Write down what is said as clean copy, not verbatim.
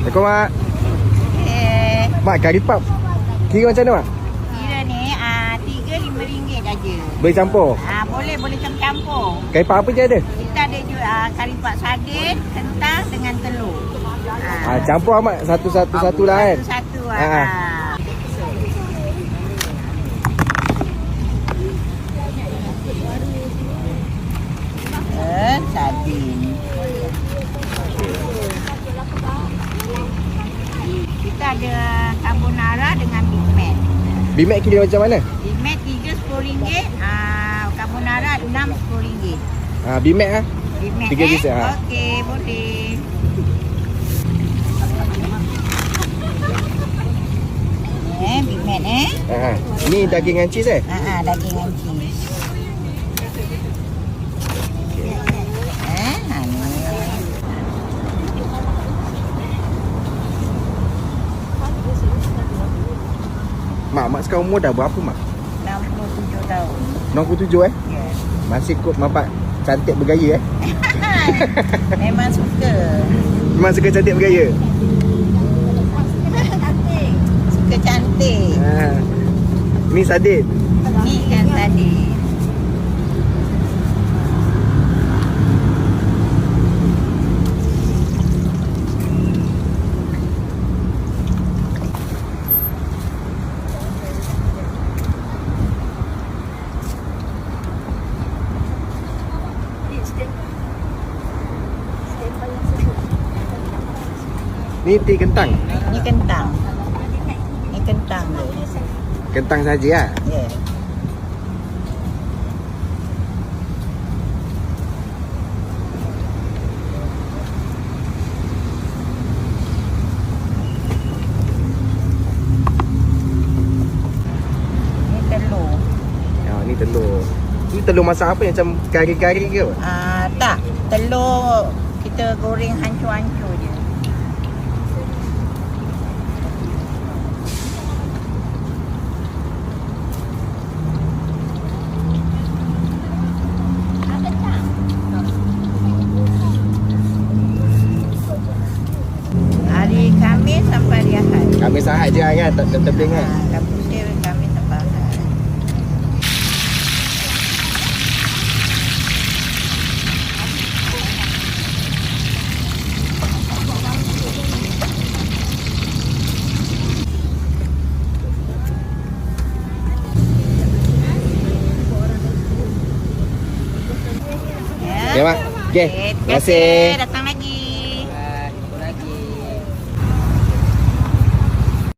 Assalamualaikum Mak. Mak, kari pap kira macam mana Mak? Kira ni RM3-5 aja. Boleh campur? Boleh campur. Kari pap apa je ada? Kita ada juga kari pak sardin, kentang dengan telur. Campur Mak satu-satu lah kan? Satu-satu. Sardin. Kita ada carbonara dengan Big Mac. Big Mac kira macam mana? Big Mac RM3 RM10. Carbonara RM6 RM10. Big Mac lah. Big Mac 3 pieces, Okey, boleh. Big Mac Ni daging dengan cheese daging dengan cheese. Mak sekarang umur dah berapa Mak? 67 tahun. 67 Ya. Masih kot nampak cantik bergaya Memang suka. Memang suka cantik bergaya. Suka cantik. Ni sardin. Ni kan sardin. Ni teh kentang. Ni kentang. Ni kentang dia. Kentang saja lah. Ya. Ni telur. Ni telur. Ni telur masak apa? Macam kari-kari ke? Tak. Telur kita goreng hancur-hancur je. Hari Khamis sampai hari Ahad. Kami Ahad je kan? Tak tebing kan? Dapur dia Khamis sampai Ahad. Okay Mak. Okay. Terima kasih datang